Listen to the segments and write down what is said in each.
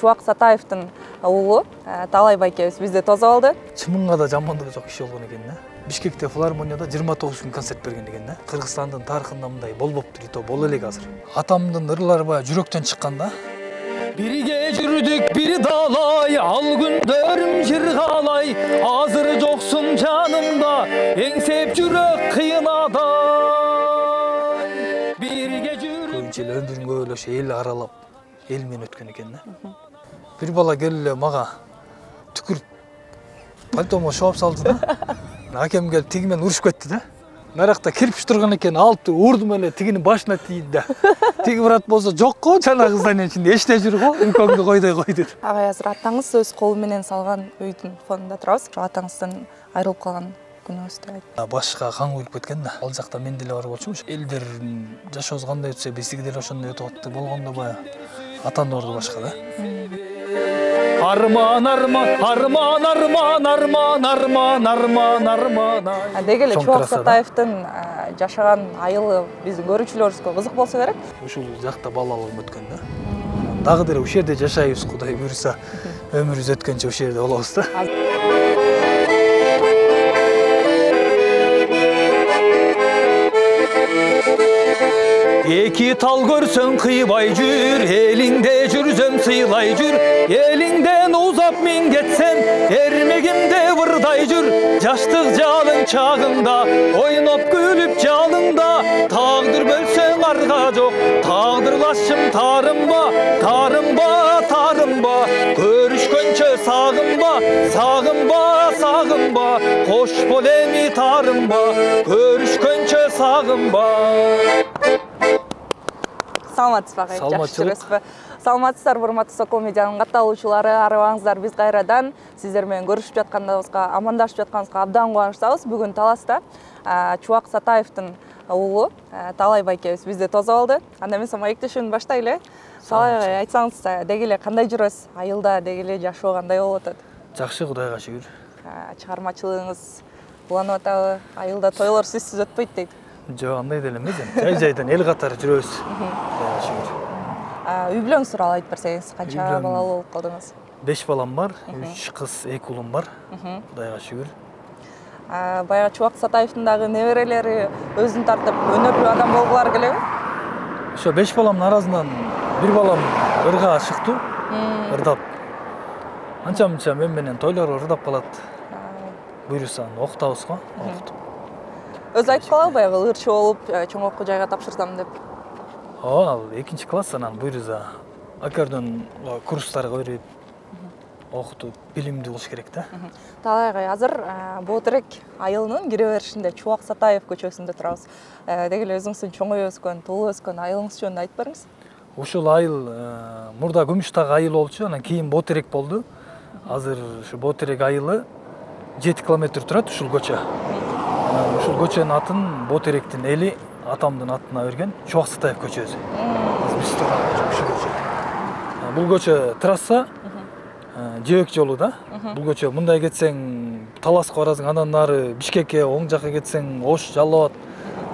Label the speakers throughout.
Speaker 1: Чубак Сатаевдин уулу Талай байкебиз бизде тосуп алды.
Speaker 2: Чымынга да жамандыгы жок киши болгон экен да. Бишкекте филармонияда 29 күн концерт берген деген да. Кыргызстандын тарыхында мындай болбоптур, ито боло элек азыр. Атамдын ырлары баягы жүрөктөн чыккан да. Бирге жүрдүк бир далай, ал күндөрүм жыргалай, азыр жоксуң жанымда, эңсеп жүрөк кыйнадай. Бирге жүрүп көбүнчө эле өмүрүн көп эле ошо эл аралап, эл менен өткөн экен да. Бир бала келип эле мага түкүрүп пальтомо шооп салды да. Акем келип тиги менен урушуп кетти да. Наракта кирпич турган экен, алып урдум эле тигинин башына тийди да. Тиги брат болсо жокко жанагы зданияның ичинде эчте жүр го, үмкөңдү койдой койду.
Speaker 1: Агай азыр атаңыз өз колу менен салган үйдүн фонунда турабыз. Атаңыздан айрылып калган күнүңүздү айтып.
Speaker 2: Башка кан куюлуп кеткен да. Ал жакта мен деле бар болчумун. Элдер жашообуз кандай өтсө, биздики деле ошондой өтүп атты болгондо баягы атам орду башка да. Арман, арман, арман, арман, арман, арман, арман, арман.
Speaker 1: Деги эле Чубак Сатаевдин жашаган айылы биздин көрүүчүлөрүбүзгө кызык болсо керек.
Speaker 2: Ушул жакта балалыгым өткөн да. Дагы деле ушул жерде жашайбыз, Кудай буйруса, өмүрүбүз өткөнчө ушул жерде болобуз да. Эки тал көрсөң кыйбай жүр, элиңде жүрсөм сыйлай жүр, элиңден узап мен кетсем, эрмегимде вырдай жүр, жаштык жалың чагында, ойноп күлүп жалыңда, тагдыр бөлсөң арга жок, тагдырлашым тарымба, тарымба, тарымба, көрүшкөнчө сагынба, сагынба, сагынба, кош бол эми тарымба, көрүшкөнчө сагынба.
Speaker 1: Саламатсызбы агай, жакшы жүрөсүзбү? Саламатсыздар, урматтуу Сокол медианын катталуучулары, арыбаңыздар, биз кайрадан сиздер менен көрүшүп жатканыбызга, амандашып жатканыбызга абдан кубанычтабыз. Бүгүн Таласта Чубак Сатаевдин уулу Талай байкебиз бизде тосуп алды. Анда эмесе маектешүүнү баштайлы. Талай агай, айтсаңыз, деги эле кандай жүрөсүз? Айылда деги эле жашоо кандай болуп атат?
Speaker 2: Жакшы, Кудайга шүгүр.
Speaker 1: Чыгармачылыгыңыз уланып атабы? Айылда тойлор сизсиз өтпөйт дейт.
Speaker 2: Жок, андай деле эмес. Жай-жайдан эл катары жүрөбүз. Кудайга шүгүр.
Speaker 1: Үй бүлөңүз тууралуу айтып берсеңиз, канча балалуу болуп калдыңыз?
Speaker 2: 5 балам бар, 3 кыз, 2 уулум бар. Кудайга шүгүр.
Speaker 1: Баягы Чубак Сатаевдин дагы неберелери өзүн тартып өнөрлүү адам болгулары келеби?
Speaker 2: Ошо 5 баламдын арасынан бир балам ырга чыктı, ырдап. Анча-мынча мен менен тойлорго ырдап калат. Буйруса окутабыз го, окутуп.
Speaker 1: Өзү айтып калабы баягы ырчы болуп, чоң окуу жайга тапшырсам деп?
Speaker 2: Ал 2-чи класстан буйруса аккордеон курстарга берип, окутуп, билимдүү кылыш керек да.
Speaker 1: Талай агай, азыр Боотерек айылынын кире беришинде Чубак Сатаев көчөсүндө турабыз. Деги эле өзүңүздүн чоңоюп өскөн, туулуп өскөн айылыңыз жөнүндө айтып бериңиз.
Speaker 2: Ушул айыл мурда Күмүштаг айыл болчу, анан кийин Боотерек болду. Азыр ушу Боотерек айылы 7 километр турат ушул көчө. Ушул көчөнүн атын Боотеректин эли атамдын атына берген, Чубак Сатаев көчөсү. Биз турган ушул көчө. Бул көчө трасса, жебек жолу да. Бул көчө мындай кетсең Таласка барасың, андан нары Бишкекке, оң жакка кетсең Ош, Жалал Абад.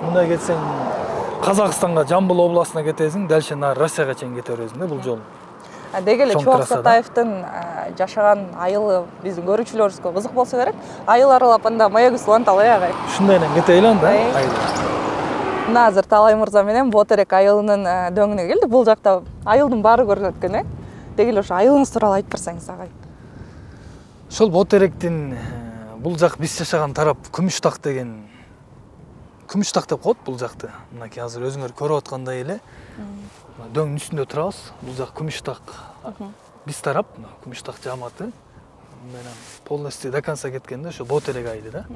Speaker 2: Мындай кетсең Казакстанга, Жамбыл областына кетесиң, дальше нары Россияга чейин кете бересиң да бул жол.
Speaker 1: Деги эле Чубак Сатаевдин жашаган айылы биздин көрүүчүлөрүбүзгө кызык болсо керек. Айыл аралап анда маегибиз улан Талай агай.
Speaker 2: Ушундай эле кетели анда айыл.
Speaker 1: Мына азыр Талай мырза менен Боотерек айылынын дөңүнө келди. Бул жакта айылдын баары көрүнөт экен, Деги эле ошо айылыңыз тууралуу айтып берсеңиз агай.
Speaker 2: Ошол Боотеректин бул жак биз жашаган тарап Күмүштак деген. Күмүштак деп коет бул жакты. Мынакей азыр өзүңөр көрүп аткандай эле дөңнүн үстүндө турабыз. Бул жак Күмүштак. Биз тарап Күмүштак жааматы менен полностью до конца кеткенде ошо Боотерек айылы да.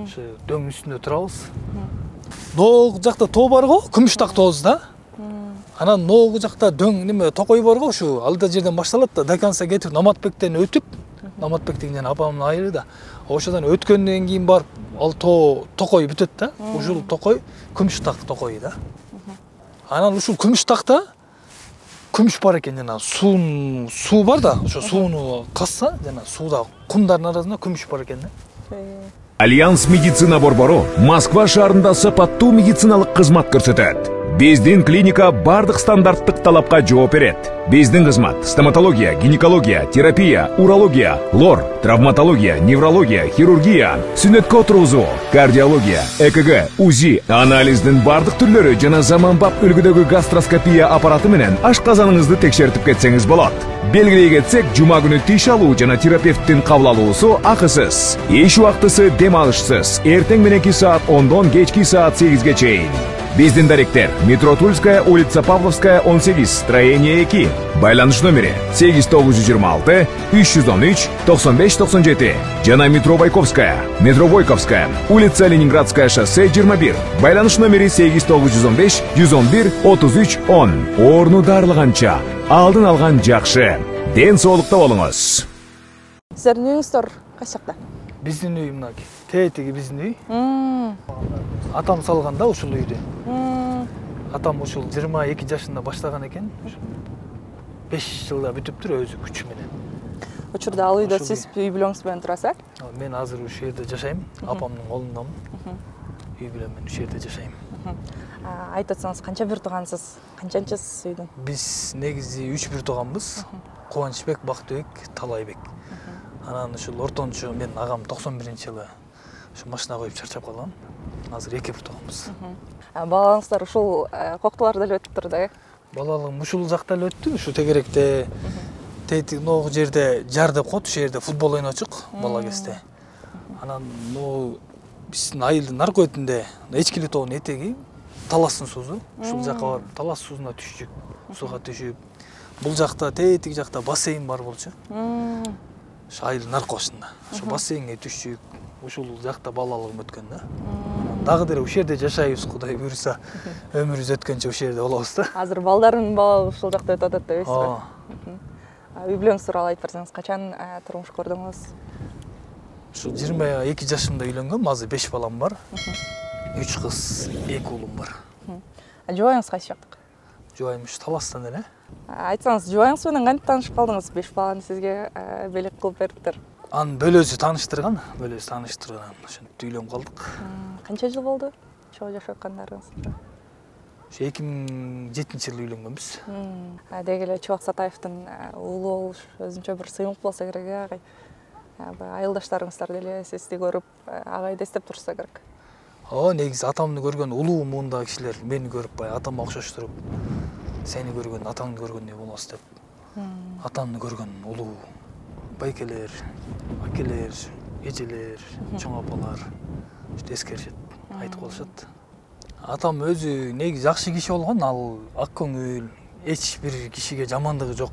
Speaker 2: Ошо дөңнүн үстүндө турабыз. Ногу жакта тоо бар го, Күмүштак тоосу да. Анан ногу жакта дөң неме токой бар го, ушу алда жерден башталат да, до конца кетип Наматбектен өтүп, Наматбек деген апамдын айылы да. Ошодон өткөндөн кийин барып, ал тоо токой бүтөт да. Ушул токой Күмүштак токой да. Анан ушул Күмүштакта күмүш бар экен, жана суу бар да, ошо сууну касса, жана сууда кумдардын арасында күмүш бар экен да.
Speaker 3: Альянс медицина борбору Москва шаарында сапаттуу медициналык кызмат көрсөтөт. Биздин клиника бардык стандарттык талапка жооп берет. Биздин кызмат стоматология, гинекология, терапия, урология, лор, травматология, неврология, хирургия, сүнөткө отургузуу, кардиология, ЭКГ, УЗИ, анализдин бардык түрлөрү жана заманбап үлгүдөгү гастроскопия аппараты менен ашказаныңызды текшертип кетсеңиз болот. Белгилей кетсек, жума күнү тиш алуу жана терапевттин кабыл алуусу акысыз. Иш убактысы дем алышсыз. Эртең мененки саат 10дон кечки саат 8ге чейин. Биздин даректер: метро Тульская, улица Павловская, 18, строение 2. Байланыш номери 8926 313 9597. Жана метро Байковская, метро Войковская, улица Ленинградская, шоссе 21. Байланыш номери 8915 111 33 10. Орну дарылганча алдын алган жакшы. Ден соолукта болуңуз.
Speaker 1: Сиздердин үйүңүздөр кайсы жакта?
Speaker 2: Биздин үй мына тетиги биздин үй. Атам салганда ушул үйдү. Атам ушул 22 жашында баштаган экен. 5 жылда бүтүптүр өзү күчү менен.
Speaker 1: Учурда ал үйдө сиз үй бүлөңүз менен турасыз?
Speaker 2: Мен азыр ушул жерде жашайм. Апамдын колундамын. Үй бүлөм менен ушул жерде жашайм.
Speaker 1: Айтып атсаңыз, канча бир туугансыз? Канчанчысыз үйдүн?
Speaker 2: Биз негизи 3 бир тууганбыз. Кубанычбек, Бактыбек, Талайбек. Анан ушул ортончу мен агам 91-жылы ушу машина коюп чарчап калган. Азыр 2 бир тууганбыз.
Speaker 1: Балаңыздар ушул коктолордо эле өтүп турду, э?
Speaker 2: Балалыгым ушул жакта эле өттү, ушу тегеректе, тетиги могу жерде жар деп коет, ушул жерде футбол ойночук бала кезде. Анан биздин айылдын аркы бетинде Эчкили тоонун этеги, таластын суусу, ушул жака барып талас суусуна түшчүк, сууга түшүп. Бул жакта, тетиги жакта бассейн бар болчу. Ушу айылдын аркы башында. Ошо бассейнге түшчүк, ушул жакта балалыгым өткөн да. Дагы деле ушул жерде жашайбыз, Кудай буйруса, өмүрүбүз өткөнчө ушул жерде болобуз да.
Speaker 1: Азыр балдардын балалыгы ушул жакта өтүп атат депесизби? Үй бүлөңүз тууралуу айтып берсеңиз, качан турмуш көрдүңүз?
Speaker 2: Ушу 22 жашымда үйлөнгөм, азыр 5 балам бар. 3 кыз, 2 уулум бар.
Speaker 1: Жубайыңыз кайсы жактык?
Speaker 2: Жубайым ушу Таластан эле.
Speaker 1: Айтсаңыз, жубайыңыз менен кантип таанышып калдыңыз? 5 баланы сизге белек кылып бериптир.
Speaker 2: Анын бөлөсү тааныштырган, ошентип үйлөнүп калдык.
Speaker 1: Канча жыл болду чогуу жашап аткандарыңыз?
Speaker 2: Ушу 2007-жылы үйлөнгөнбүз.
Speaker 1: Деги эле Чубак Сатаевдин уулу болуш өзүнчө бир сыймык болсо керек, э, агай. Айылдаштарыңыздар деле сизди көрүп, агайды эстеп турса керек.
Speaker 2: Негизи атамды көргөн улуу муунда кишилер мени көрүп, атамга окшоштуруп, сени көргөн, атаңды көргөндөй болобуз деп. Атамды көргөн улуу байкелер, акелер, эжелер, чоң апалар эскеришет, айтып калышат. Атам өзү негизи жакшы киши болгон, ал ак көңүл, эч бир кишиге жамандыгы жок.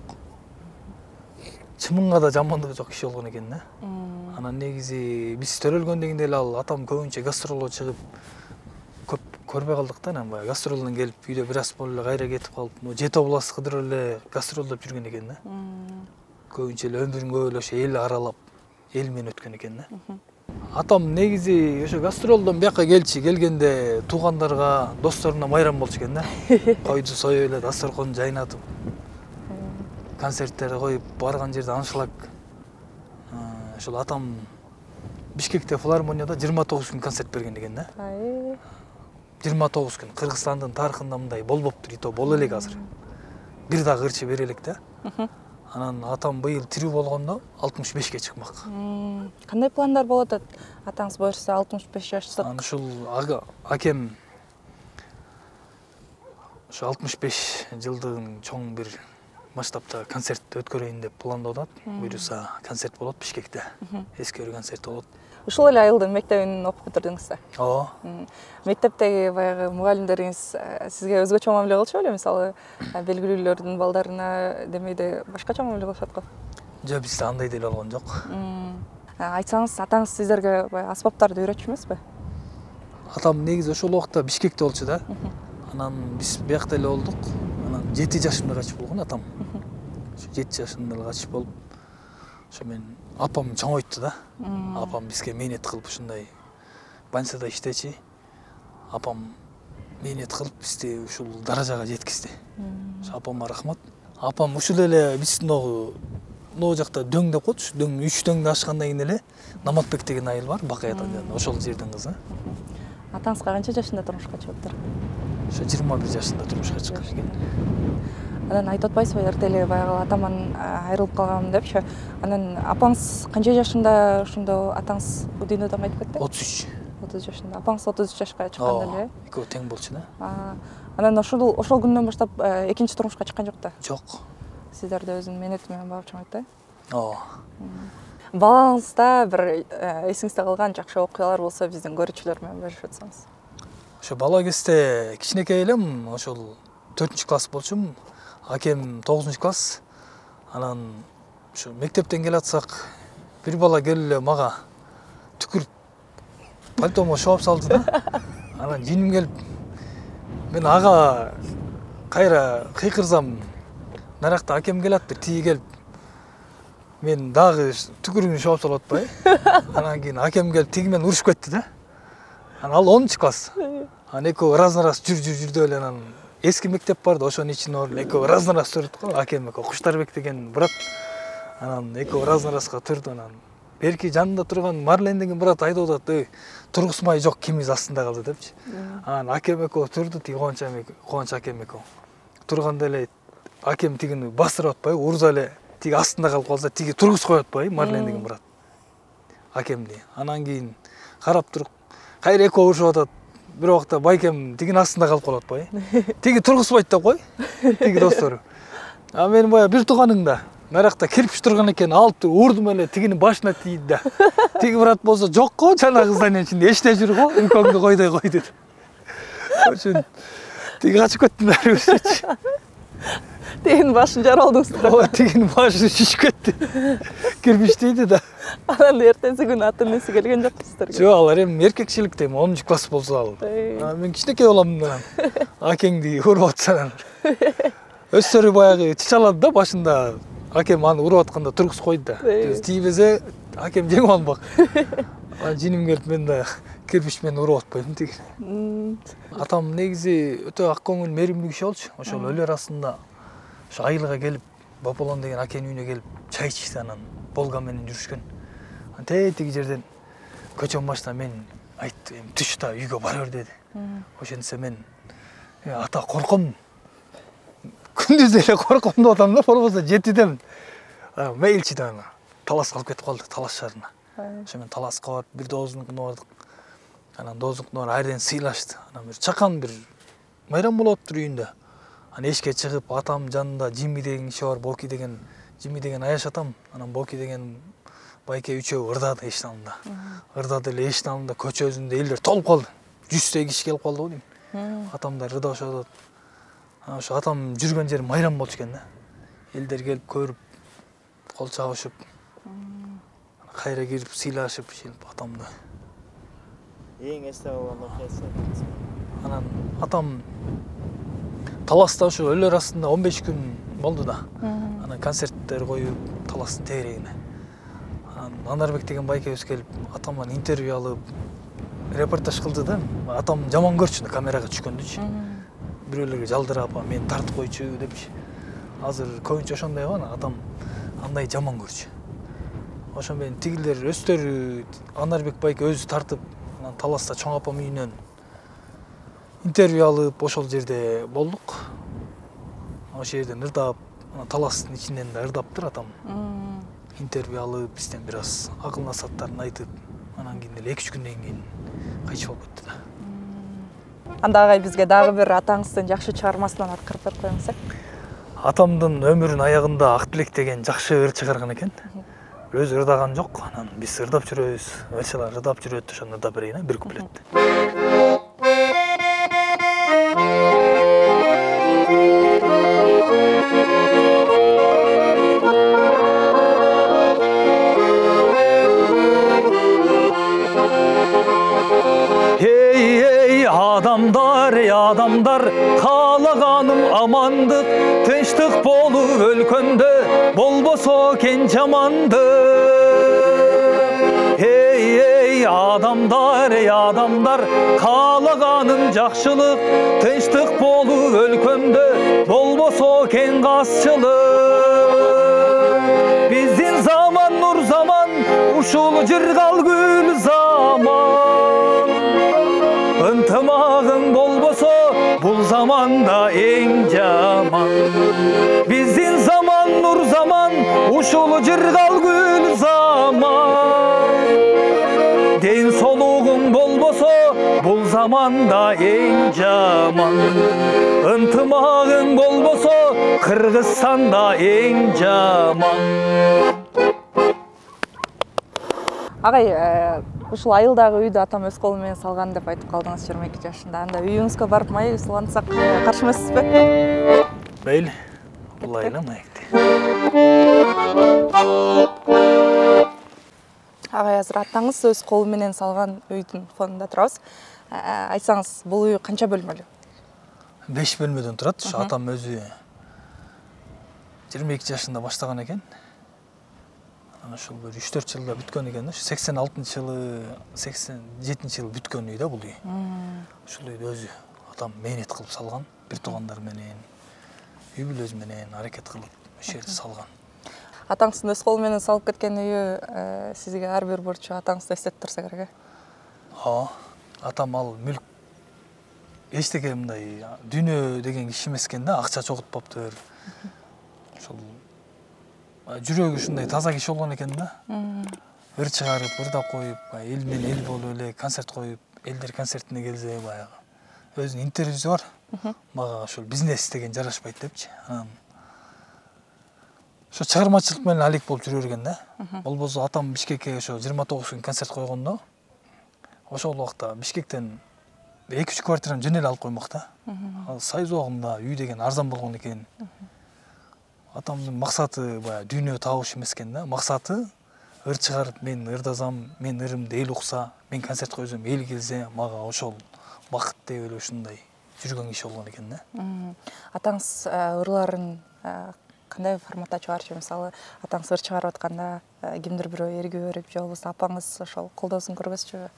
Speaker 2: Чымынга да жамандыгы жок киши болгон экен да. Анан негизи биз төрөлгөндөн эле ал атам көбүнчө гастролго чыгып, көп көрбөй калдык да. Анан баягы гастролдон келип, үйдө бир аз болуп эле кайра кетип калып, жети область кыдырып эле гастролдоп жүргөн экен да. Көбүнчө эле өмүрүн көп эле ошо эл аралап, эл менен өткөн экен да. Атам негизи ошо гастролдон бияка келгенде туугандарга, досторуна майрам болчу экен да. Койду союп эле, дасторкон жайнатып, концерттер коюп, барган жерде аншлаг. Ошол атам Бишкекте филармонияда 29 күн концерт берген экен да. 29 күн. Кыргызстандын тарыхында мындай болбоптур, ито боло элек азыр. Бир дагы ырчы бере элек да. Анан атам быйыл тирүү болгондо 65ке чыкмак.
Speaker 1: Кандай пландар болот атаңыз буйрса 65 жаштык?
Speaker 2: Ушул акем ошо 65 жылдыгын чоң бир масштабта концерт өткөрөйүн деп пландап атат. Буйруса концерт болот Бишкекте. Эскерүү концерт болот.
Speaker 1: Ушул эле айылдын мектебин окуп бүтүрдүңүз да?
Speaker 2: Ооба.
Speaker 1: Мектептеги баягы мугалимдериңиз сизге өзгөчө мамиле кылчу беле? Мисалы, белгилүүлөрдүн балдарына демейде башкача мамиле кылышат го?
Speaker 2: Жок, бизде андай деле болгон жок.
Speaker 1: Айтсаңыз, атаңыз сиздерге аспаптарды үйрөтчү эмеспи?
Speaker 2: Атам негизи ошол убакта Бишкекте болчу да. Анан биз биякта эле болдук. Анан 7 жашымда качып болгон атам. Ошо 7 жашымда эле качып болуп, ошо мен апам чоңойтtu да. Апам бизге мээнет кылып ушундай банчада иштечи. Апам мээнет кылып бизди ушул даражага жеткизди. Ошо апама рахмат. Апам ушул эле биздин могу жакта дөң деп коет, дөң 3 дөңдү ашкандан кийин эле Наматбек деген айыл бар, Бакай атанын жанында, ошол жердин кызы.
Speaker 1: Атаңызга канча жашында турмушка чыгыптыр?
Speaker 2: ошо 21 жашында турмушка чыккан экен.
Speaker 1: Анан айтып атпайсызбы, эрте эле баягы атаман айрылып калгам депчи. Анан апаңыз канча жашында ошондо атаңыз дүйнөдөн кайтып кетти?
Speaker 2: 33.
Speaker 1: 30 жашында. Апаңыз 33 жашка чыкканда эле.
Speaker 2: Экөө тең болчу да.
Speaker 1: Анан ошол күндөн баштап экинчи турмушка чыккан жок да?
Speaker 2: Жок.
Speaker 1: Сиздерди өзүнүн менети менен багып чыгат да? Балаңызда бир эсиңизде калган жакшы окуялар болсо биздин көрүүчүлөр менен бөлүшүп атсаңыз.
Speaker 2: Ошо бала кезде кичинекей элем, ошол 4-класс болчумун. Акем 9-класс. Анан ошо мектептен келатсак, бир бала келип эле мага түкүрүп пальтомо шооп салды да. Анан жиним келип, мен ага кайра кыйкырсам, наракта акем келатыр, тиги келип, мен дагы түкүрүгүн шооп салып атпай. Анан кийин акем келип тиги менен урушуп кетти да. Анан ал 10-класс. Анан экөө раз-раз жүрдү эле, анан эски мектеп барды, ошонун ичинде экөө раз-раз турдук го. Акем экөө Куштарбек деген брат. Анан экөө раз-разга турду. Анан берки жанында турган Марлен деген брат айтып атат, тургузмай жок, кимиз астында калды депчи. Анан акем экөө турду, тиги Кубанч акем экөө турганда эле акем тигини бастырып атпай, урза эле тиги астында калып калса, тиги тургузуп коюп атпай, Марлен деген брат акемди. Анан кийин карап туруп, кайра экөө урушуп атат. Бир убакта байкем тигинин астында калып калып атпай. Тиги тургузбайт деп кой, тиги достору. А мен бая бир тууганың да наракта кирпич турган экен, алып урдум эле тигинин башына тийди да. Тиги брат болсо жок го, жанагы зданянын ичинде эчте жүр го, үмкөңдү койдой кой деди. Ошон тиги качып кетти бери көрсөчү.
Speaker 1: Тигинин башын жарып алдыңыздар.
Speaker 2: Ооба, тигинин башы шишип кетти. Кирпич тийди да.
Speaker 1: Анан эртеси күнү ата энеси келген жокпуздар.
Speaker 2: Жок, алар эми эркекчилик дейм, 10-класс болсо ал. Мен кичинекей балам да. Акеңди уруп атсаң. Өстөрү баягы чычалады да башында. Акем аны уруп атканда тургузуп койду да. Тийбесе акем жеңип алмак. Анан жиним келип, мен да кирпич менен уруп атпайм тиги. Атам негизи өтө ак көңүл, меримдүү киши болчу. Ошол өлөр астында ошо айылга келип, Баполон деген акенин үйүнө келип чай ичти, анан Волга менен жүрүшкөн. Тиги жерден көчөм башта мен айттым, эми түш да үйгө бара бер деди. Ошентсе мен ата корком. Күндүз эле корком деп атам да, болбосо жетидем. Мейлчи да таласка алып кетип калды, талас шаарына. Ошо мен таласка барып, бир доозункуна бардык. Анан доозункуна барып айрын сыйлашты. Анан бир чакан бир майрам болуп атыптыр үйүндө. Анан эшикке чыгып, атам жанында Жими деген киши бар, Боки деген, Жими деген аяш атам, анан Боки деген байке үчөө ырдады эшиктин алдында. Ырдады эле эшиктин алдында, көчөсүндө элдер толуп калды. 100 киши келип калды го дейм. Атамдар ырдашып атат. Ошо атам жүргөн жери майрам болчу экен да. Элдер келип көрүп, кол чабышып, кайра кирип сыйлашып, атамды.
Speaker 4: Эң эсте калган окуясы.
Speaker 2: Анан атам таласта ошо өлөр астында 15 күн болду да. Анан концерттер коюп, таластын тегерегине. Анарбек деген байкебиз келип, атамдан интервью алып, репортаж кылды да. Атам жаман көрчү камерага түшкөндүчү. Бирөөлөргө жалдырап, мен тартып койчу депчи. Азыр көбүнчө ошондой го, атам андай жаман көрчү. Ошон менен тигилер өстөрү Анарбек байке өзү тартып, анан таласта чоң апам үйүнөн интервью алып, ошол жерде болдук. Ошол жерден ырдап, таластын ичинен да ырдаптыр атам. Интервью алып, бизден бир аз акыл насааттарын айтып, анан кийин эле 2-3 күндөн кийин кайтып болуп кетти да.
Speaker 1: Анда агай бизге дагы бир атаңыздын жакшы чыгармасынан аткарып берип коюңузсак.
Speaker 2: Атамдын өмүрүнүн аягында Ак Тилек деген жакшы ыр чыгарган экен. Өзү ырдаган жок, анан биз ырдап жүрөбүз, өлчалар ырдап жүрөт, ошону ырдап берейин, бир куплет. Адамдар, каалаганым амандык, тынчтык болуп өлкөндө, болбосо кен жамандык. Эй, адамдар, каалаганым жакшылык, тынчтык болуп өлкөндө, болбосо кен касчылык. Биздин заман нур заман, ушул жыргал гүл заман. Ынтымагың болбосо, бул заманда эң жаман. Биздин заман нур заман, ушул жыргал гүл заман. Ден солугуң болбосо, бул заманда эң жаман. Ынтымагың болбосо, Кыргызстанда эң жаман.
Speaker 1: Агай, ушул айылдагы үйдү атам өз колу менен салган деп айтып калдыңыз 22 жашында. Анда үйүңүзгө барып май сулансак каршы эмессизби?
Speaker 2: Мейли, булай эле маекти.
Speaker 1: Агай, азыр атаңыз өз колу менен салган үйдүн фонунда турабыз. Айтсаңыз, бул үй канча бөлмөлүү?
Speaker 2: 5 бөлмөдөн турат. Ушу атам өзү 22 жашында баштаган экен. Ошол бир 3-4 жылда бүткөн экен. 86-жылы, 87-жылы бүткөн үй да бул үй. Ушул үйдү өзү атам мээнет кылып салган, бир туугандар менен, үй бүлөсү менен аракет кылып ошол жерди салган.
Speaker 1: Атаңыздын өз колу менен салып кеткен үйү сизге ар бир бурчу атаңызды эстетип турса керек,
Speaker 2: Атам ал мүлк эчтеке мындай дүйнө деген киши эмес экен да, акча чогултпаптыр. Ошол жүрөгү ушундай таза киши болгон экен да. Ыр чыгарып, ырдап коюп, эл менен эл болуп эле концерт коюп, элдер концертине келсе баягы. Өзүнүн интервьюсу бар. Мага ошол бизнес деген жарашпайт депчи. Ошо чыгармачылык менен алек болуп жүрө берген да. Болбосо атам Бишкекке ошо 29 күн концерт койгондо, ошол убакта Бишкектен 2-3 квартираны жөн эле алып коймок да. Ал Союз убагында үй деген арзан болгон экен. Атамдын максаты баягы дүйнө табыш эмес экен да. Максаты ыр чыгарып, мен ырдасам, мен ырымды эл укса, мен концерт койсом, эл келсе, мага ошол бакыт деп эле ушундай жүргөн киши болгон экен да.
Speaker 1: Атаңыз ырларын кандай форматта чыгарчу? Мисалы, атаңыз ыр чыгарып атканда кимдир бирөө эргип берип, же болбосо апаңыз ошол колдоосун көрбөсчүбү?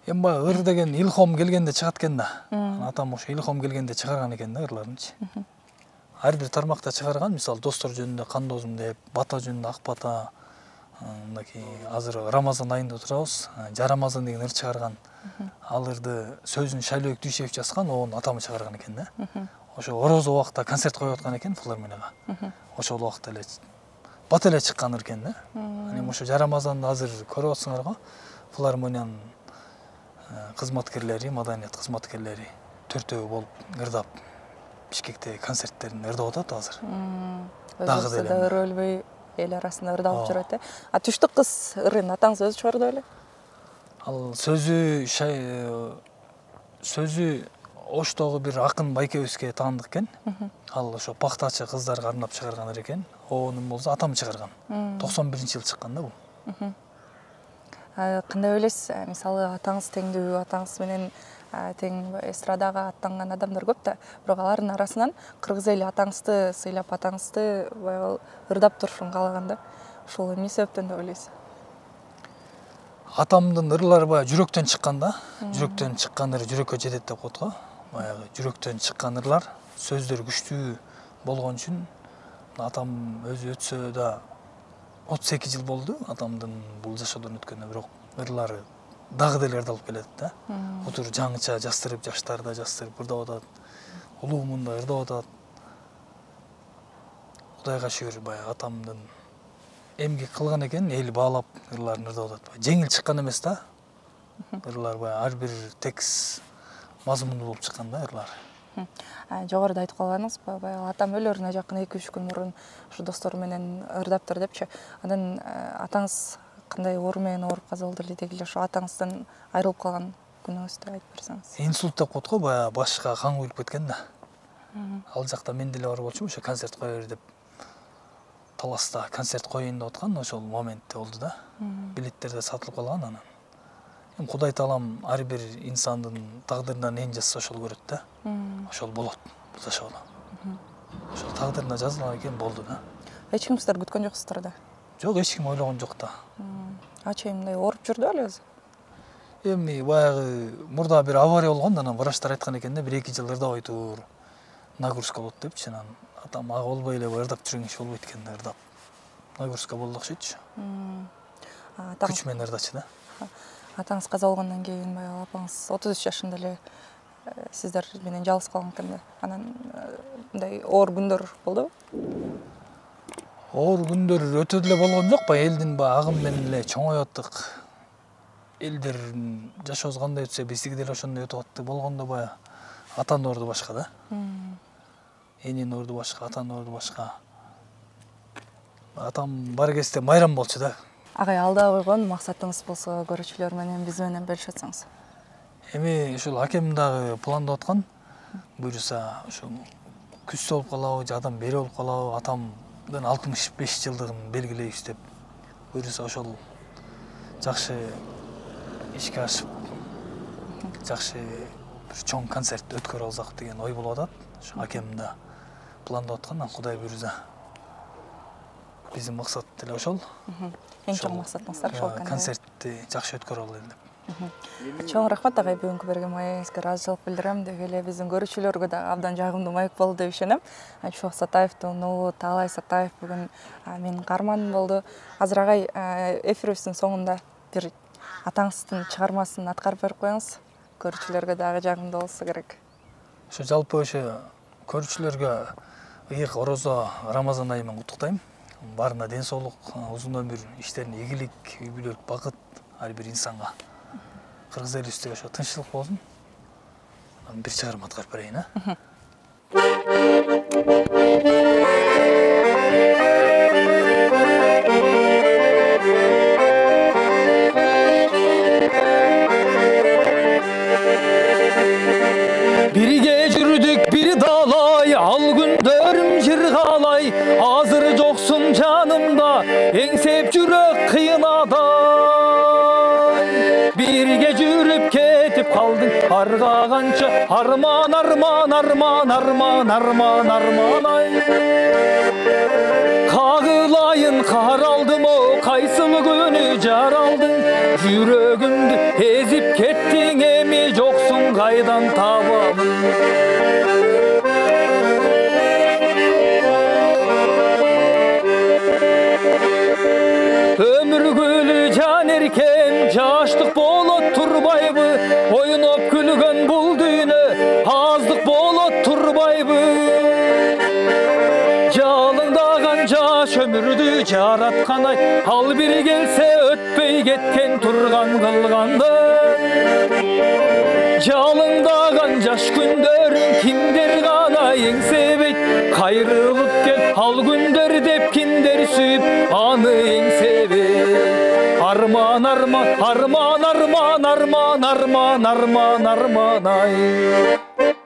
Speaker 2: Эми баягы ыр деген илхом келгенде чыгат экен да. Атам ошо илхом келгенде чыгарган экен да ырларынчы. Ар бир тармакта чыгарган, мисалы достор жөнүндө кандоосум деп, бата жөнүндө ак бата. Мынакей азыр Рамазан айында турабыз. Жарамазан деген ыр чыгарган. Ал ырды сөзүн Шайлөөк Дүйшев жазган, onu атам чыгарган экен да. Ошо орозо убакта концерт коюп аткан экен филармонияга. Ошол убакта эле бат эле чыккан ыр экен да. Эми ошо Жарамазанды азыр көрүп атсыңар го. Филармониянын кызматкерлери, маданият кызматкерлери төртөө болуп ырдап Бишкекте концерттерин ырдап атат азыр.
Speaker 1: Дагы деле ыр өлбөй эл арасында ырдалып жүрөт. Түштүк кыз ырын атаңыз өзү чыгарды беле?
Speaker 2: Ал сөзү Оштогу бир акын байкебизге таандык экен. Ал ошо пактачы кыздарга арнап чыгарган ыр экен. Онун болсо атам чыгарган. 91-жылы чыккан да бул.
Speaker 1: Кандай ойлойсуз? Мисалы, атаңыз теңдүү, атаңыз менен тең эстрадага аттанган адамдар көп да, бирок алардын арасынан кыргыз эли атаңызды сыйлап, атаңызды баягы ырдап турушун каалаган да. Ушул эмне себептен деп ойлойсуз?
Speaker 2: Атамдын ырлары баягы жүрөктөн чыккан да. Жүрөктөн чыккан ыр жүрөккө жетет деп коет го. Баягы жүрөктөн чыккан ырлар, сөздөр күчтүү болгон үчүн атам өзү өтсө да 32 жыл болду атамдын бул жашоодон өткөнүнө, бирок ырлары дагы деле ырдалып келет да. Отур жаңыча жастырып, жаштарда жастырып ырдап атат. Улуумунда ырдап атат. Кудайга шүгүр, баягы атамдын эмгек кылган экен, эл баалап ырларын ырдап атат. Жеңил чыккан эмес да. Ырлар баягы ар бир текст мазмундуу болуп чыккан да ырлар.
Speaker 1: Жогоруда айтып калганыңыз, баягы атам өлөрүнө жакын 2-3 күн мурун ушу достору менен ырдаптыр депчи. Андан атаңыз кандай оору менен ооруп каза болду эле деги эле ошо атаңыздан айрылып калган күнүңүздү айтып берсеңиз.
Speaker 2: Инсульт деп коет го, баягы башка кан куюлуп кеткен да. Ал жакта мен деле бар болчумун, ошо концерт кое бер деп. Таласта концерт коюйн деп аткан, ошол моментте болду да. Билеттер да сатылып калган анан. Эми Кудай таалам ар бир инсандын тагдырынан эң жазса ошол көрөт да. Ошол болот бул жашоодо. Ошол тагдырына жазылган экен, болду да.
Speaker 1: Эч ким силер күткөн жоксуздар да?
Speaker 2: Жок, эч ким ойлогон жок да.
Speaker 1: Ача мындай ооруп жүрдү беле өзү?
Speaker 2: Эми баягы мурда бир авария болгон, анан врачтар айткан экен да, 1-2 жыл ырдабай тур, нагрузка болот депчи. Анан атам ага болбой эле ырдап жүргөн киши болбойт экен да, ырдап. Нагрузка болду окшойчу. Күч менен ырдачы да.
Speaker 1: Атаңыз каза болгондон кийин баягы апаңыз 33 жашында эле сиздер менен жалгыз калган экен да. Анан мындай оор күндөр болдубу?
Speaker 2: Оор күндөр өтө деле болгон жок, баягы элдин агым менен эле чоңоюп аттык. Элдер жашообуз кандай өтсө, биздики деле ошондой өтүп атты болгондо баягы атанын орду башка да. Энин орду башка, атанын орду башка. Атам бар кезде майрам болчу да.
Speaker 1: Агай, алда койгон максатыңыз болсо көрүүчүлөр менен биз менен бөлүшүп атсаңыз.
Speaker 2: Эми ушул акем дагы пландап аткан. Буюрса ошо күздө болуп калабы, же адам бери болуп калабы, атамдын 65 жылдыгын белгилейбиз деп. Буюрса ошол жакшы ишке ашып, жакшы бир чоң концерт өткөрүп алсак деген ой болуп атат. Ошо акемда пландап аткан, Кудай буюрса. Биздин максат деле ошол.
Speaker 1: Эң чоң максатыңыздар ошол экен.
Speaker 2: Концертти жакшы өткөрүп алайлы деп.
Speaker 1: Чоң рахмат агай, бүгүнкү берген маегиңизге ыраазычылык билдирем. Деги эле биздин көрүүчүлөргө да абдан жагымдуу маек болду деп ишенем. Чоң Сатаевдин уулу Таалай Сатаев бүгүн менин каарманым болду. Азыр агай эфирибиздин соңунда бир атаңыздын чыгармасын аткарып берип коюңуз. Көрүүчүлөргө дагы жагымдуу болсо керек.
Speaker 2: Ошо жалпы ошо көрүүчүлөргө ыйык орозо Рамазан айы менен куттуктайм. Баарына ден соолук, узун өмүр, иштерине ийгилик, үй бүлөлүк бакыт ар бир инсанга. Кыргыз элибизде ошо тынччылык болсун. Бир чыгарма аткарып берейин, а? Бирге жүрдүк бир далай, ал күндөрүм жыргалай, азыр жоксуң жанымда, эңсеп жүрөк кыйнадай. Бирге жүрүп кетип калдың, арга канча арман, арман, арман, арман, арман, арман ай. Кагылайын каралдым о, кайсыл күнү жаралдың, жүрөгүмдү эзип кеттиң, эми жоксуң кайдан табамын. Өмүр гүлү жан эркен, жаштык болот турбайбы, ойноп күлгөн бул дүйнө аздык болот турбайбы. Жалыңдаган жаш өмүрдү жараткан ай, ал бир келсе өтпөй кеткен турган кылганды. Жалыңдаган жаш күндөрүн кимдер гана эңсебейт, кайрылып кел ал күндөр деп кимдер сүйүп аны эңсебейт. Арман, арман, арман, арман, арман, арман, арман, арман ай.